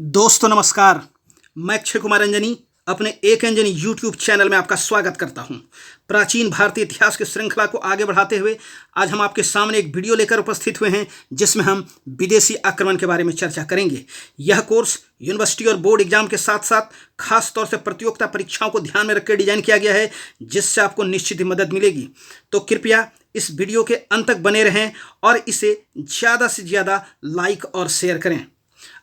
दोस्तों नमस्कार। मैं अक्षय कुमार अंजनी अपने एक अंजनी यूट्यूब चैनल में आपका स्वागत करता हूं। प्राचीन भारतीय इतिहास की श्रृंखला को आगे बढ़ाते हुए आज हम आपके सामने एक वीडियो लेकर उपस्थित हुए हैं जिसमें हम विदेशी आक्रमण के बारे में चर्चा करेंगे। यह कोर्स यूनिवर्सिटी और बोर्ड एग्जाम के साथ साथ खास तौर से प्रतियोगिता परीक्षाओं को ध्यान में रखकर डिजाइन किया गया है, जिससे आपको निश्चित ही मदद मिलेगी। तो कृपया इस वीडियो के अंत तक बने रहें और इसे ज़्यादा से ज़्यादा लाइक और शेयर करें।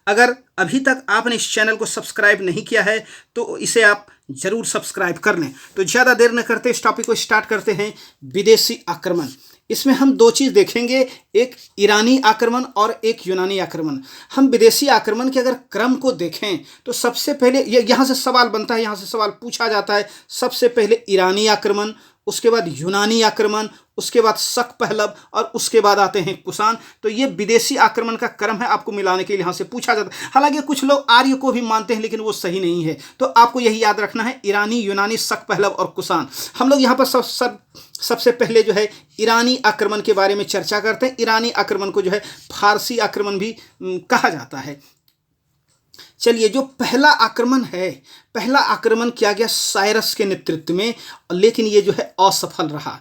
अगर अभी तक आपने इस चैनल को सब्सक्राइब नहीं किया है तो इसे आप जरूर सब्सक्राइब कर लें। तो ज़्यादा देर न करते इस टॉपिक को स्टार्ट करते हैं। विदेशी आक्रमण, इसमें हम दो चीज़ देखेंगे, एक ईरानी आक्रमण और एक यूनानी आक्रमण। हम विदेशी आक्रमण के अगर क्रम को देखें तो सबसे पहले यहाँ से सवाल बनता है, यहाँ से सवाल पूछा जाता है। सबसे पहले ईरानी आक्रमण, उसके बाद यूनानी आक्रमण, उसके बाद शक पहलव और उसके बाद आते हैं कुषाण। तो ये विदेशी आक्रमण का क्रम है, आपको मिलाने के लिए यहाँ से पूछा जाता है। हालांकि कुछ लोग आर्य को भी मानते हैं लेकिन वो सही नहीं है, तो आपको यही याद रखना है, ईरानी, यूनानी, शक पहलव और कुषाण। हम लोग यहाँ पर सबसे पहले जो है ईरानी आक्रमण के बारे में चर्चा करते हैं। ईरानी आक्रमण को जो है फारसी आक्रमण भी कहा जाता है। चलिए, जो पहला आक्रमण है, पहला आक्रमण किया गया साइरस के नेतृत्व में, लेकिन ये जो है असफल रहा।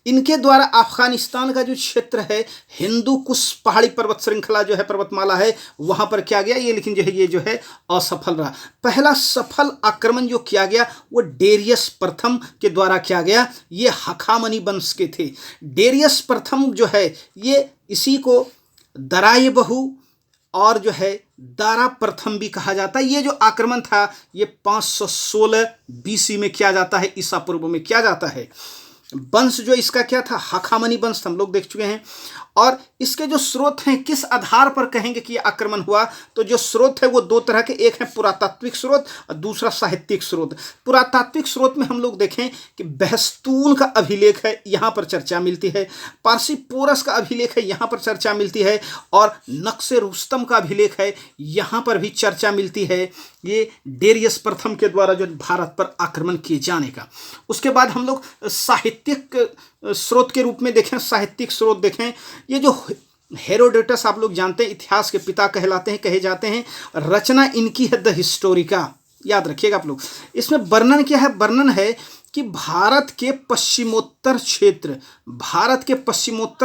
इनके द्वारा अफगानिस्तान का जो क्षेत्र है, हिंदू कुश पहाड़ी पर्वत श्रृंखला जो है, पर्वतमाला है, वहां पर किया गया ये, लेकिन ये जो है असफल रहा। पहला सफल आक्रमण जो किया गया वो डेरियस प्रथम के द्वारा किया गया। ये हखामनी वंश के थे। डेरियस प्रथम जो है ये इसी को दराये बहु और जो है दारा प्रथम भी कहा जाता है। ये जो आक्रमण था ये 516 बीसी में किया जाता है, ईसा पूर्व में किया जाता है। वंश जो इसका क्या था, हखामनी वंश, हम लोग देख चुके हैं। और इसके जो स्रोत हैं, किस आधार पर कहेंगे कि ये आक्रमण हुआ, तो जो स्रोत है वो दो तरह के, एक है पुरातात्विक स्रोत और दूसरा साहित्यिक स्रोत। पुरातात्विक स्रोत में हम लोग देखें कि बहस्तून का अभिलेख है, यहाँ पर चर्चा मिलती है। पारसी पोरस का अभिलेख है, यहाँ पर चर्चा मिलती है। और नक्शे रुस्तम का अभिलेख है, यहाँ पर भी चर्चा मिलती है, ये डेरियस प्रथम के द्वारा जो भारत पर आक्रमण किए जाने का। उसके बाद हम लोग साहित्यिक स्रोत के रूप में देखें, साहित्यिक स्रोत देखें, ये जो हेरोडोटस आप लोग जानते हैं, इतिहास के पिता कहलाते हैं, कहे जाते हैं। रचना इनकी है द हिस्टोरिका, याद रखिएगा आप लोग। इसमें वर्णन क्या है, वर्णन है कि भारत के पश्चिमोत्तर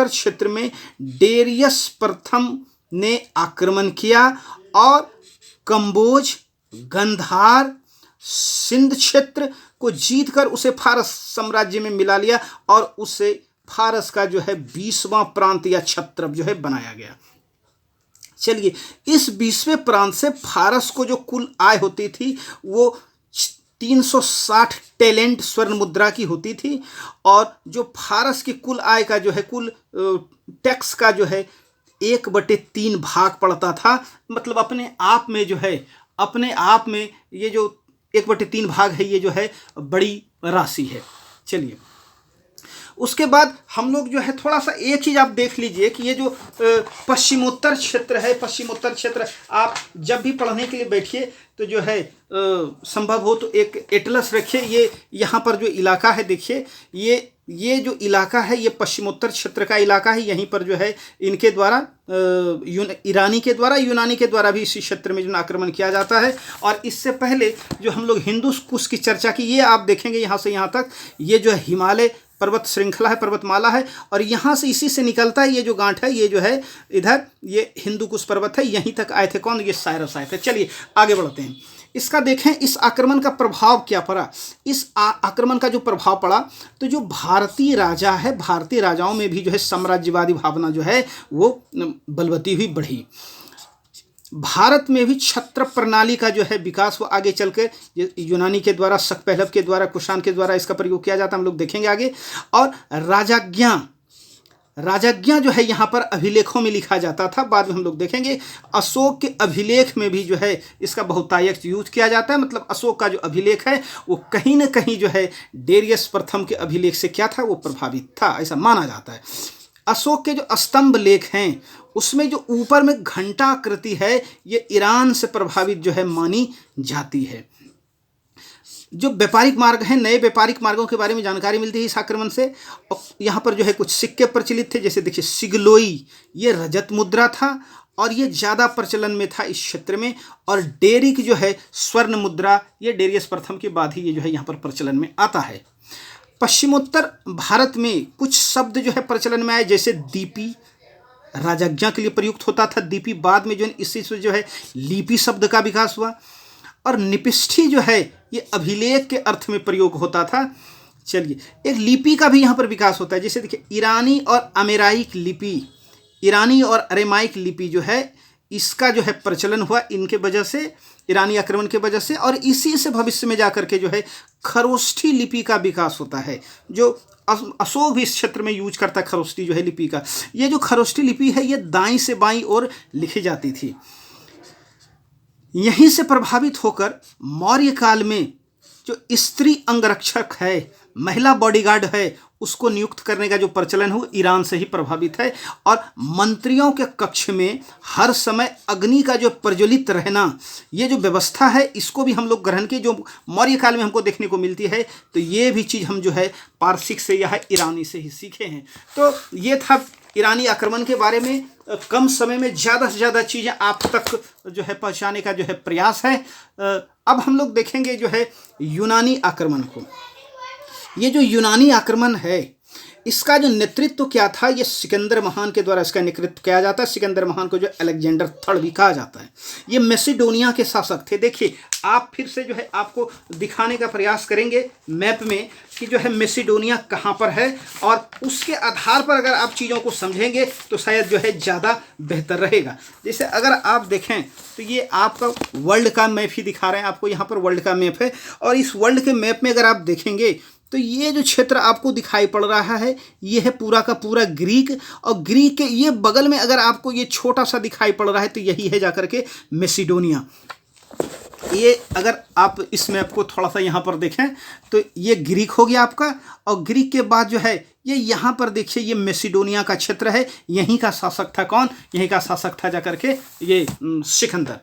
क्षेत्र में डेरियस प्रथम ने आक्रमण किया और कंबोज, गंधार, सिंध क्षेत्र को जीतकर उसे फारस साम्राज्य में मिला लिया और उसे फारस का जो है 20वां प्रांत या छत्रप जो है बनाया गया। चलिए, इस 20वें प्रांत से फारस को जो कुल आय होती थी वो 360 टैलेंट स्वर्ण मुद्रा की होती थी। और जो फारस की कुल आय का जो है, कुल टैक्स का जो है 1/3 भाग पड़ता था। मतलब अपने आप में जो है, अपने आप में ये जो 1/3 भाग है, ये जो है बड़ी राशि है। चलिए, उसके बाद हम लोग जो है थोड़ा सा एक चीज़ आप देख लीजिए कि ये जो पश्चिमोत्तर क्षेत्र है, पश्चिमोत्तर क्षेत्र आप जब भी पढ़ने के लिए बैठिए तो जो है संभव हो तो एक एटलस रखिए। ये यहाँ पर जो इलाका है देखिए, ये जो इलाका है ये पश्चिमोत्तर क्षेत्र का इलाका है। यहीं पर जो है इनके द्वारा ईरानी के द्वारा, यूनानी के द्वारा भी इसी क्षेत्र में जो आक्रमण किया जाता है। और इससे पहले जो हम लोग हिंदू कुश की चर्चा की, ये आप देखेंगे यहाँ से यहाँ तक, ये जो है हिमालय पर्वत श्रृंखला है, पर्वतमाला है, और यहाँ से इसी से निकलता है ये जो गांठ है, ये जो है इधर ये हिंदू कुश पर्वत है, यहीं तक आए थे कौन, ये साइरस आए थे। चलिए आगे बढ़ते हैं। इसका देखें, इस आक्रमण का प्रभाव क्या पड़ा। इस आक्रमण का जो प्रभाव पड़ा तो जो भारतीय राजा है, भारतीय राजाओं में भी जो है साम्राज्यवादी भावना जो है वो बलवती हुई बढ़ी। भारत में भी छत्र प्रणाली का जो है विकास वो आगे चलकर यूनानी के द्वारा, शक पहलव के द्वारा, कुषाण के द्वारा इसका प्रयोग किया जाता, हम लोग देखेंगे आगे। और राजाज्ञा जो है यहाँ पर अभिलेखों में लिखा जाता था, बाद में हम लोग देखेंगे। अशोक के अभिलेख में भी जो है इसका बहुतायत यूज किया जाता है। मतलब अशोक का जो अभिलेख है वो कहीं ना कहीं जो है डेरियस प्रथम के अभिलेख से क्या था, वो प्रभावित था, ऐसा माना जाता है। अशोक के जो स्तंभ लेख हैं उसमें जो ऊपर में घंटा आकृति है ये ईरान से प्रभावित जो है मानी जाती है। जो व्यापारिक मार्ग हैं, नए व्यापारिक मार्गों के बारे में जानकारी मिलती है इस आक्रमण से। और यहाँ पर जो है कुछ सिक्के प्रचलित थे, जैसे देखिए सिगलोई, ये रजत मुद्रा था और ये ज़्यादा प्रचलन में था इस क्षेत्र में। और डेरिक जो है स्वर्ण मुद्रा, ये डेरियस प्रथम के बाद ही ये जो है यहाँ पर प्रचलन में आता है। पश्चिमोत्तर भारत में कुछ शब्द जो है प्रचलन में आए, जैसे दीपी राजज्ञा के लिए प्रयुक्त होता था। दीपी बाद में जो है इसी से जो है लिपि शब्द का विकास हुआ। और निपिष्ठी जो है ये अभिलेख के अर्थ में प्रयोग होता था। चलिए, एक लिपि का भी यहाँ पर विकास होता है। जैसे देखिए, ईरानी और अमेराइक लिपि, ईरानी और अरेमाइक लिपि जो है इसका जो है प्रचलन हुआ इनके वजह से, ईरानी आक्रमण के वजह से। और इसी से भविष्य में जाकर के जो है खरोष्ठी लिपि का विकास होता है, जो अशोक भी इस क्षेत्र में यूज करता है खरोष्ठी जो है लिपि का। ये जो खरोष्ठी लिपि है ये दाईं से बाईं ओर लिखी जाती थी। यहीं से प्रभावित होकर मौर्य काल में जो स्त्री अंगरक्षक है, महिला बॉडीगार्ड है, उसको नियुक्त करने का जो प्रचलन हो ईरान से ही प्रभावित है। और मंत्रियों के कक्ष में हर समय अग्नि का जो प्रज्वलित रहना, ये जो व्यवस्था है इसको भी हम लोग ग्रहण की, जो मौर्य काल में हमको देखने को मिलती है। तो ये भी चीज़ हम जो है पारसिक से या ईरानी से ही सीखे हैं। तो ये था ईरानी आक्रमण के बारे में। कम समय में ज़्यादा से ज़्यादा चीज़ें आप तक जो है पहुँचाने का जो है प्रयास है। अब हम लोग देखेंगे जो है यूनानी आक्रमण को। ये जो यूनानी आक्रमण है इसका जो नेतृत्व क्या था, ये सिकंदर महान के द्वारा इसका नेतृत्व किया जाता है। सिकंदर महान को जो अलेक्जेंडर थर्ड भी कहा जाता है। ये मैसिडोनिया के शासक थे। देखिए, आप फिर से जो है आपको दिखाने का प्रयास करेंगे मैप में कि जो है मैसिडोनिया कहाँ पर है, और उसके आधार पर अगर आप चीज़ों को समझेंगे तो शायद जो है ज़्यादा बेहतर रहेगा। जैसे अगर आप देखें तो ये आपका वर्ल्ड का मैप ही दिखा रहे हैं आपको, यहाँ पर वर्ल्ड का मैप है। और इस वर्ल्ड के मैप में अगर आप देखेंगे तो ये जो क्षेत्र आपको दिखाई पड़ रहा है ये है पूरा का पूरा ग्रीक। और ग्रीक के ये बगल में अगर आपको ये छोटा सा दिखाई पड़ रहा है तो यही है जाकर के मैसिडोनिया। ये अगर आप इस मैप को थोड़ा सा यहाँ पर देखें तो ये ग्रीक हो गया आपका। और ग्रीक के बाद जो है ये यहाँ पर देखिए ये मैसिडोनिया का क्षेत्र है। यहीं का शासक था कौन, यहीं का शासक था जाकर के ये सिकंदर।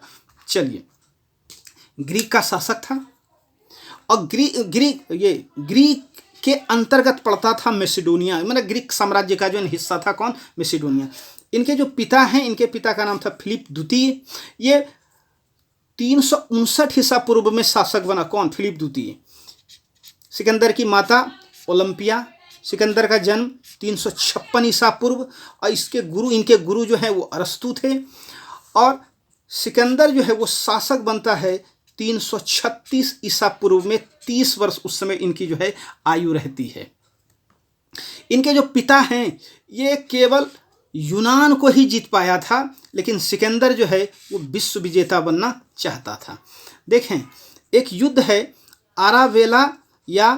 चलिए, ग्रीक का शासक था। और ग्रीक के अंतर्गत पड़ता था मैसिडोनिया, मतलब ग्रीक साम्राज्य का जो हिस्सा था कौन, मैसिडोनिया। इनके जो पिता हैं, इनके पिता का नाम था फिलिप द्वितीय। ये 359 ईसा पूर्व में शासक बना कौन, फिलिप द्वितीय। सिकंदर की माता ओलंपिया। सिकंदर का जन्म 356 ईसा पूर्व। और इनके गुरु जो हैं वो अरस्तु थे। और सिकंदर जो है वो शासक बनता है 336 ईसा पूर्व में। 30 वर्ष उस समय इनकी जो है आयु रहती है। इनके जो पिता हैं ये केवल यूनान को ही जीत पाया था, लेकिन सिकंदर जो है वो विश्व विजेता बनना चाहता था। देखें, एक युद्ध है आरावेला या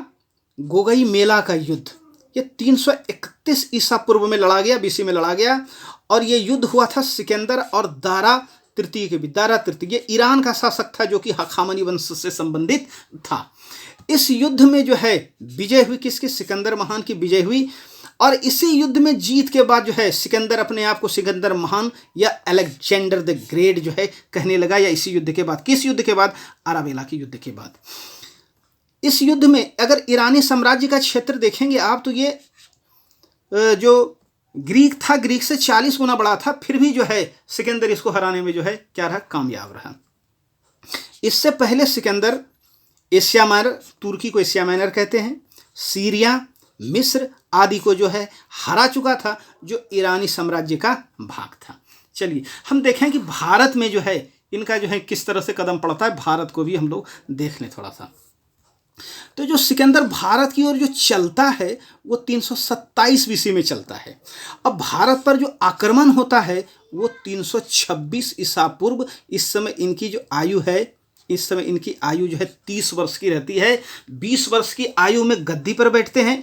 गोगई मेला का युद्ध। ये 331 ईसा पूर्व में लड़ा गया, बीसी में लड़ा गया। और ये युद्ध हुआ था सिकंदर और दारा तृतीय के बीच। दारा तृतीय ये ईरान का शासक था जो कि हखामनी वंश से संबंधित था। इस युद्ध में जो है विजय हुई किसकी, सिकंदर महान की विजय हुई। और इसी युद्ध में जीत के बाद जो है सिकंदर अपने आप को सिकंदर महान या अलेक्जेंडर द ग्रेट जो है कहने लगा। या इसी युद्ध के बाद, किस युद्ध के बाद, आरावेला के युद्ध के बाद। इस युद्ध में अगर ईरानी साम्राज्य का क्षेत्र देखेंगे आप तो ये जो ग्रीक था, ग्रीक से 40 गुना बड़ा था। फिर भी जो है सिकंदर इसको हराने में जो है क्या रहा, कामयाब रहा। इससे पहले सिकंदर एशिया माइनर, तुर्की को एशिया माइनर कहते हैं, सीरिया, मिस्र आदि को जो है हरा चुका था, जो ईरानी साम्राज्य का भाग था। चलिए हम देखें कि भारत में जो है इनका जो है किस तरह से कदम पड़ता है। भारत को भी हम लोग देख लें थोड़ा सा। तो जो सिकंदर भारत की ओर जो चलता है वो 327 बीसी में चलता है। अब भारत पर जो आक्रमण होता है वो 326 ईसा पूर्व। इस समय इनकी जो आयु है, इस समय इनकी आयु जो है 30 वर्ष की रहती है। 20 वर्ष की आयु में गद्दी पर बैठते हैं।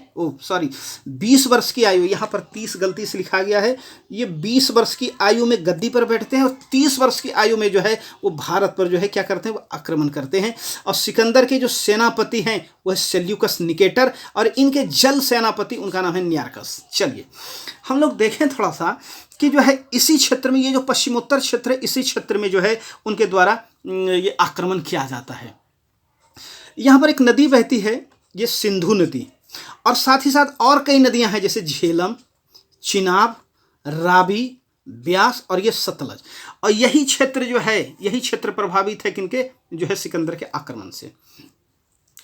20 वर्ष की आयु, यहाँ पर 30 गलती से लिखा गया है। ये 20 वर्ष की आयु में गद्दी पर बैठते हैं और 30 वर्ष की आयु में जो है वो भारत पर जो है क्या करते हैं, वो आक्रमण करते हैं। और सिकंदर के जो सेनापति हैं वह सेल्यूकस निकेटर, और इनके जल सेनापति उनका नाम है नियार्कस। चलिए हम लोग देखें थोड़ा सा कि जो है इसी क्षेत्र में, ये जो पश्चिमोत्तर क्षेत्र है, इसी क्षेत्र में जो है उनके द्वारा ये आक्रमण किया जाता है। यहाँ पर एक नदी बहती है, ये सिंधु नदी, और साथ ही साथ और कई नदियाँ हैं जैसे झेलम, चिनाब, रावी, ब्यास और ये सतलज। और यही क्षेत्र जो है, यही क्षेत्र प्रभावित है किनके, जो है सिकंदर के आक्रमण से।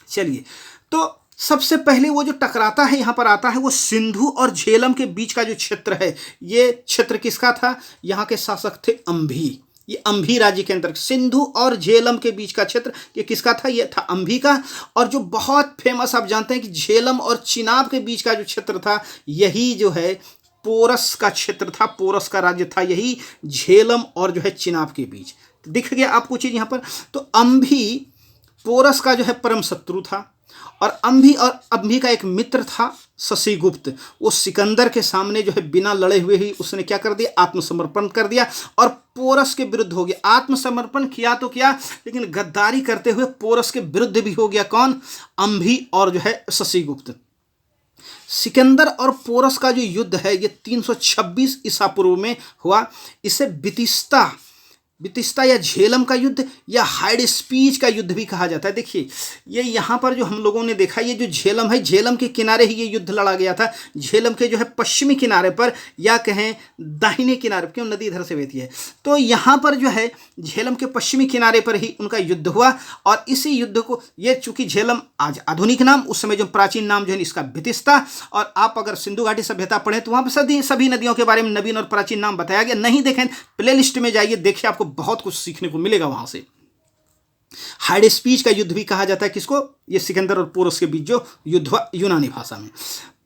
चलिए, तो सबसे पहले वो जो टकराता है यहां पर आता है, वो सिंधु और झेलम के बीच का जो क्षेत्र है, ये क्षेत्र किसका था, यहां के शासक थे अंभी। ये अंभी राज्य के अंतर्गत सिंधु और झेलम के बीच का क्षेत्र ये किसका था, ये था अंभी का। और जो बहुत फेमस आप जानते हैं कि झेलम और चिनाब के बीच का जो क्षेत्र था, यही जो है पोरस का क्षेत्र था, पोरस का राज्य था यही झेलम और जो है चिनाब के बीच। तो दिख गया आपको चीज यहां पर। तो अंभी पोरस का जो है परम शत्रु था, और अंभी का एक मित्र था शशिगुप्त। वो सिकंदर के सामने जो है बिना लड़े हुए ही उसने क्या कर दिया, आत्मसमर्पण कर दिया और पोरस के विरुद्ध हो गया। आत्मसमर्पण किया तो क्या, लेकिन गद्दारी करते हुए पोरस के विरुद्ध भी हो गया। कौन, अंभी और जो है शशिगुप्त। सिकंदर और पोरस का जो युद्ध है ये 326 ईसा पूर्व में हुआ। इसे बितिस्ता या झेलम का युद्ध या हाइडेस्पीच का युद्ध भी कहा जाता है। देखिए, ये यहाँ पर जो हम लोगों ने देखा, ये जो झेलम है, झेलम के किनारे ही ये युद्ध लड़ा गया था। झेलम के जो है पश्चिमी किनारे पर, या कहें दाहिने किनारे, क्यों नदी इधर से बहती है, तो यहाँ पर जो है झेलम के पश्चिमी किनारे पर ही उनका युद्ध हुआ। और इसी युद्ध को, ये चूंकि झेलम आज आधुनिक नाम, उस समय जो प्राचीन नाम जो है इसका बितिस्ता। और आप अगर सिंधु घाटी सभ्यता पढ़ें तो वहाँ पर सभी नदियों के बारे में नवीन और प्राचीन नाम बताया गया। नहीं देखें, प्ले लिस्ट में जाइए, देखिए, आपको बहुत कुछ सीखने को मिलेगा वहां से। हाइडेस्पीच का युद्ध भी कहा जाता है किसको, ये सिकंदर और पोरस के बीच जो युद्ध हुआ यूनानी भाषा में।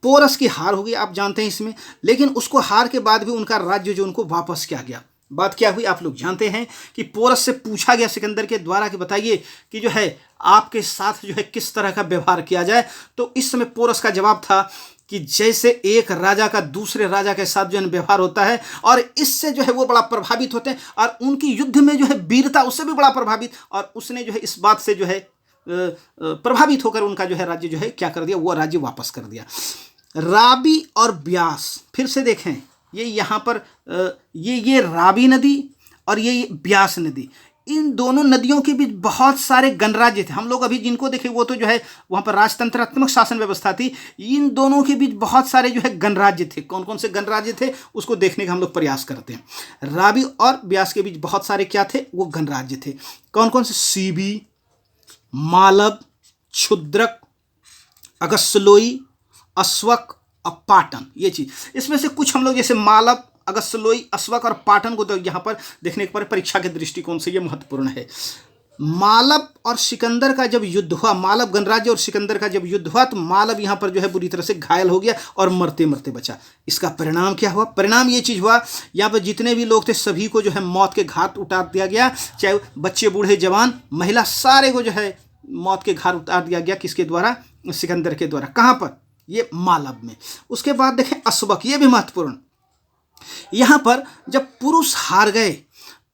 पोरस की हार हो गई, आप जानते हैं इसमें, लेकिन उसको हार के बाद भी उनका राज्य जो उनको वापस किया गया। बात क्या हुई आप लोग जानते हैं कि पोरस से पूछा गया सिकंदर के द्वारा कि बताइए कि जो है आपके साथ जो है किस तरह का व्यवहार किया जाए। तो इस समय पोरस का जवाब था कि जैसे एक राजा का दूसरे राजा के साथ जो है व्यवहार होता है, और इससे जो है वो बड़ा प्रभावित होते हैं, और उनकी युद्ध में जो है वीरता उससे भी बड़ा प्रभावित। और उसने जो है इस बात से जो है प्रभावित होकर उनका जो है राज्य जो है क्या कर दिया, वो राज्य वापस कर दिया। रावी और ब्यास, फिर से देखें, ये यहाँ पर ये रावी नदी और ये ब्यास नदी, इन दोनों नदियों के बीच बहुत सारे गणराज्य थे। हम लोग अभी जिनको देखे वो तो जो है वहाँ पर राजतंत्रात्मक शासन व्यवस्था थी। इन दोनों के बीच बहुत सारे जो है गणराज्य थे। कौन कौन से गणराज्य थे उसको देखने का हम लोग प्रयास करते हैं। रावी और ब्यास के बीच बहुत सारे क्या थे, वो गणराज्य थे। कौन कौन से, सीबी, मालव, क्षुद्रक, अगस्लोई, अश्वक और पाटन, ये चीज। इसमें से कुछ हम लोग जैसे मालव, अगस्लोई, अश्वक और पाटन को तो यहाँ पर देखने पर परीक्षा के दृष्टिकोण से ये महत्वपूर्ण है। मालव और सिकंदर का जब युद्ध हुआ, मालव गणराज्य और सिकंदर का जब युद्ध हुआ, तो मालव यहाँ पर जो है बुरी तरह से घायल हो गया और मरते मरते बचा। इसका परिणाम क्या हुआ, परिणाम ये चीज हुआ, यहाँ पर जितने भी लोग थे सभी को जो है मौत के घाट उतार दिया गया। चाहे बच्चे, बूढ़े, जवान, महिला, सारे को जो है मौत के घाट उतार दिया गया। किसके द्वारा, सिकंदर के द्वारा। कहाँ पर, ये मालव में। उसके बाद देखें अश्वक, ये भी महत्वपूर्ण। यहां पर जब पुरुष हार गए,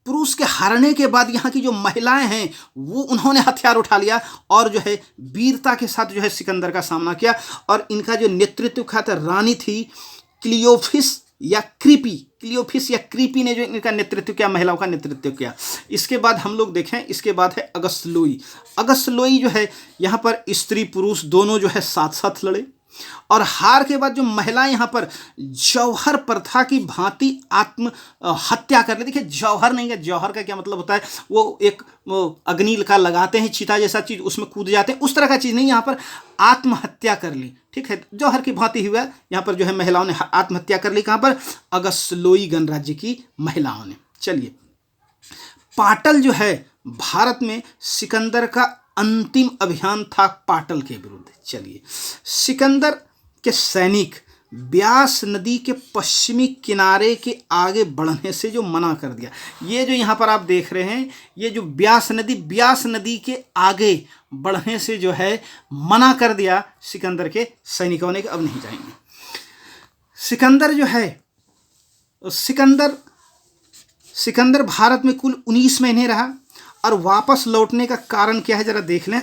पुरुष के हारने के बाद यहाँ की जो महिलाएं हैं वो उन्होंने हथियार उठा लिया और जो है वीरता के साथ जो है सिकंदर का सामना किया। और इनका जो नेतृत्व किया था, रानी थी क्लियोफिस या क्रीपी ने जो इनका नेतृत्व किया, महिलाओं का नेतृत्व किया। इसके बाद हम लोग देखें, इसके बाद है अगस्लोई जो है यहाँ पर स्त्री पुरुष दोनों जो है साथ साथ लड़े। और हार के बाद जो महिलाएं यहाँ पर जौहर प्रथा की भांति आत्म हत्या कर ली। देखिए, जौहर नहीं है, जौहर का क्या मतलब होता है, वो एक अग्नि का लगाते हैं चिता जैसा चीज, उसमें कूद जाते हैं, उस तरह का चीज नहीं। यहाँ पर आत्महत्या कर ली, ठीक है, जौहर की भांति हुआ। यहाँ पर जो है महिलाओं ने आत्महत्या कर ली। कहाँ पर, अगस्लोई गणराज्य की महिलाओं ने। चलिए, पाटल जो है भारत में सिकंदर का अंतिम अभियान था पाटल के विरुद्ध। चलिए, सिकंदर के सैनिक ब्यास नदी के पश्चिमी किनारे के आगे बढ़ने से जो मना कर दिया। ये जो यहाँ पर आप देख रहे हैं, ये जो ब्यास नदी के आगे बढ़ने से जो है मना कर दिया सिकंदर के सैनिकों ने कि अब नहीं जाएंगे। सिकंदर जो है, सिकंदर भारत में कुल 19 महीने रहा। और वापस लौटने का कारण क्या है जरा देख लें।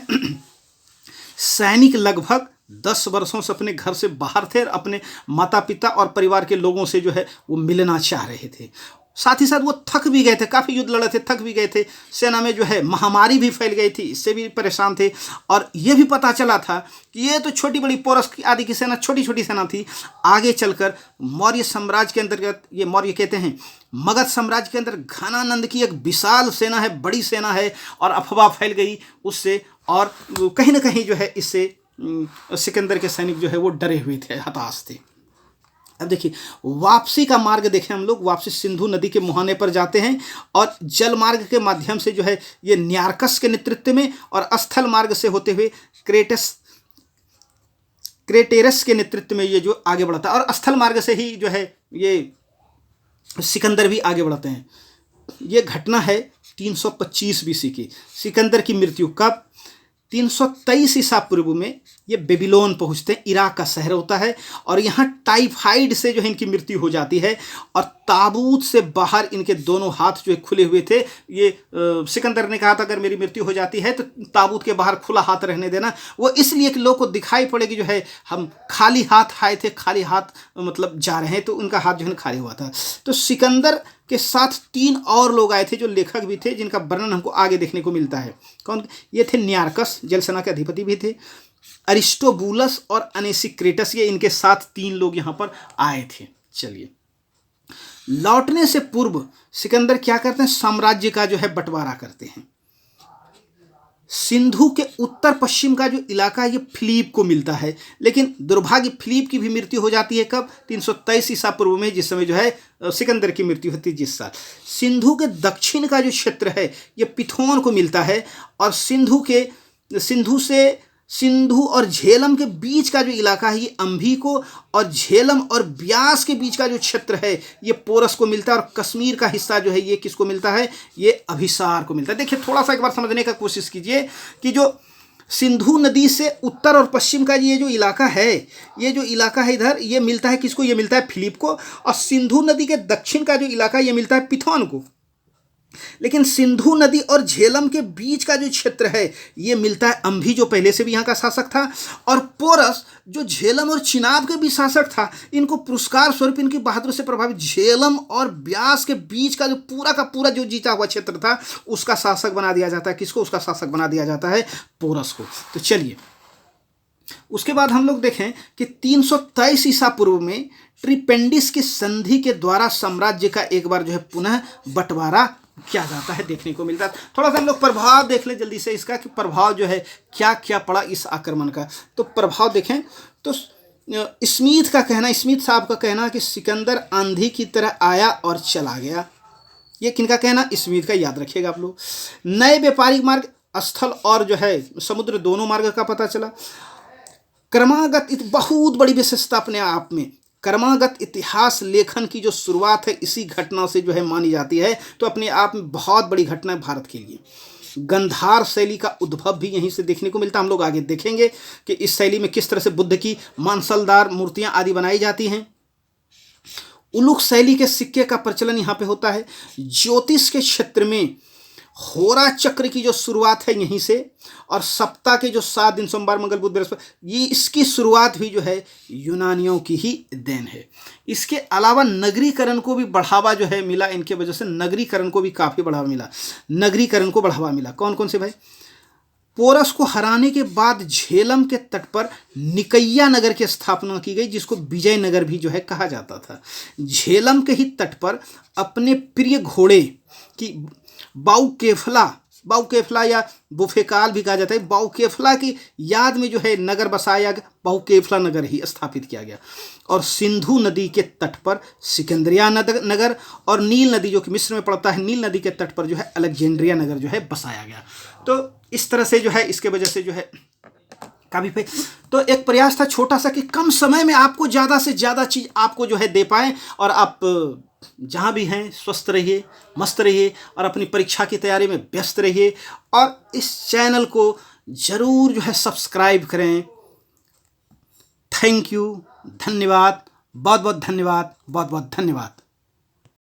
सैनिक लगभग 10 वर्षों से अपने घर से बाहर थे और अपने माता पिता और परिवार के लोगों से जो है वो मिलना चाह रहे थे। साथ ही साथ वो थक भी गए थे, काफ़ी युद्ध लड़े थे, थक भी गए थे। सेना में जो है महामारी भी फैल गई थी, इससे भी परेशान थे। और ये भी पता चला था कि ये तो छोटी बड़ी पोरस आदि की सेना छोटी छोटी सेना थी, आगे चलकर मौर्य साम्राज्य के अंतर्गत, ये मौर्य कहते हैं, मगध साम्राज्य के अंदर घनानंद की एक विशाल सेना है, बड़ी सेना है, और अफवाह फैल गई उससे। और कहीं ना कहीं जो है इससे सिकंदर के सैनिक जो है वो डरे हुए थे, हताश थे। अब देखिए वापसी का मार्ग देखें हम लोग, वापसी सिंधु नदी के मुहाने पर जाते हैं और जल मार्ग के माध्यम से जो है ये न्यारकस के नेतृत्व में, और स्थल मार्ग से होते हुए क्रेटेरस के नेतृत्व में ये जो आगे बढ़ता है, और स्थल मार्ग से ही जो है ये सिकंदर भी आगे बढ़ते हैं। ये घटना है 325 बीसी की। सिकंदर की मृत्यु कब? 323 ईसा पूर्व में ये बेबीलोन पहुंचते हैं, इराक का शहर होता है, और यहाँ टाइफाइड से जो है इनकी मृत्यु हो जाती है। और ताबूत से बाहर इनके दोनों हाथ जो है खुले हुए थे। ये सिकंदर ने कहा था अगर मेरी मृत्यु हो जाती है तो ताबूत के बाहर खुला हाथ रहने देना। वो इसलिए कि लोगों को दिखाई पड़ेगी जो है हम खाली हाथ आए थे, खाली हाथ मतलब जा रहे हैं, तो उनका हाथ जो है खाली हुआ था। तो सिकंदर के साथ 3 और लोग आए थे जो लेखक भी थे, जिनका वर्णन हमको आगे देखने को मिलता है। कौन? ये थे न्यारकस, जल सेना के अधिपति भी थे, अरिस्टोबुलस और अनेसिक्रेटस, ये इनके साथ 3 लोग यहाँ पर आए थे। चलिए, लौटने से पूर्व सिकंदर क्या करते हैं? साम्राज्य का जो है बंटवारा करते हैं। सिंधु के उत्तर पश्चिम का जो इलाका है ये फिलिप को मिलता है, लेकिन दुर्भाग्य फिलिप की भी मृत्यु हो जाती है कब? 323 ईसा पूर्व में, जिस समय जो है सिकंदर की मृत्यु होती है जिस साल। सिंधु के दक्षिण का जो क्षेत्र है ये पिथोन को मिलता है, और सिंधु और झेलम के बीच का जो इलाका है ये अंभी को, और झेलम और ब्यास के बीच का जो क्षेत्र है ये पोरस को मिलता है, और कश्मीर का हिस्सा जो है ये किसको मिलता है? ये अभिसार को मिलता है। देखिए थोड़ा सा एक बार समझने का कोशिश कीजिए कि जो सिंधु नदी से उत्तर और पश्चिम का ये जो इलाका है, इधर ये मिलता है किसको? ये मिलता है फिलिप को। और सिंधु नदी के दक्षिण का जो इलाका ये मिलता है पिथौन को। लेकिन सिंधु नदी और झेलम के बीच का जो क्षेत्र है ये मिलता है अंभी, जो पहले से भी यहाँ का शासक था, और पोरस जो झेलम और चिनाब के भी शासक था। इनको पुरस्कार स्वरूप इनकी बहादुरी से प्रभावित झेलम और ब्यास के बीच का जो पूरा जो जीता हुआ क्षेत्र था उसका शासक बना दिया जाता है। किसको? उसका शासक बना दिया जाता है पोरस को। तो चलिए, उसके बाद हम लोग देखें कि 323 ईसा पूर्व में ट्रिपेंडिस की संधि के द्वारा साम्राज्य का एक बार जो है पुनः बंटवारा किया जाता है, देखने को मिलता है। थोड़ा सा हम लोग प्रभाव देख लें जल्दी से इसका, कि प्रभाव जो है क्या क्या पड़ा इस आक्रमण का। तो प्रभाव देखें तो स्मिथ साहब का कहना कि सिकंदर आंधी की तरह आया और चला गया। ये किनका कहना? स्मिथ का, याद रखिएगा आप लोग। नए व्यापारिक मार्ग, स्थल और जो है समुद्र दोनों मार्ग का पता चला। क्रमागत, बहुत बड़ी विशेषता अपने आप में, क्रमागत इतिहास लेखन की जो शुरुआत है इसी घटना से जो है मानी जाती है। तो अपने आप में बहुत बड़ी घटना है भारत के लिए। गंधार शैली का उद्भव भी यहीं से देखने को मिलता है। हम लोग आगे देखेंगे कि इस शैली में किस तरह से बुद्ध की मांसलदार मूर्तियां आदि बनाई जाती हैं। उलुक शैली के सिक्के का प्रचलन यहाँ पे होता है। ज्योतिष के क्षेत्र में होरा चक्र की जो शुरुआत है यहीं से, और सप्ताह के जो 7 दिन सोमवार मंगल बुध बृहस्पति, ये इसकी शुरुआत भी जो है यूनानियों की ही देन है। इसके अलावा नगरीकरण को भी बढ़ावा जो है मिला, इनके वजह से नगरीकरण को भी काफ़ी बढ़ावा मिला। कौन कौन से भाई? पोरस को हराने के बाद झेलम के तट पर निकैया नगर की स्थापना की गई, जिसको विजयनगर भी जो है कहा जाता था। झेलम के ही तट पर अपने प्रिय घोड़े की बाउकेफला या बुफेकाल भी कहा जाता है, बाउकेफला की याद में जो है नगर बसाया गया, बाउकेफला नगर ही स्थापित किया गया। और सिंधु नदी के तट पर सिकंदरिया नगर, और नील नदी जो कि मिस्र में पड़ता है, नील नदी के तट पर जो है अलेक्जेंड्रिया नगर जो है बसाया गया। तो इस तरह से जो है इसके वजह से जो है काफ़ी पे, तो एक प्रयास था छोटा सा कि कम समय में आपको ज़्यादा से ज़्यादा चीज़ आपको जो है दे पाएँ, और आप जहाँ भी हैं स्वस्थ रहिए, मस्त रहिए, और अपनी परीक्षा की तैयारी में व्यस्त रहिए। और इस चैनल को ज़रूर जो है सब्सक्राइब करें। थैंक यू, धन्यवाद, बहुत बहुत धन्यवाद।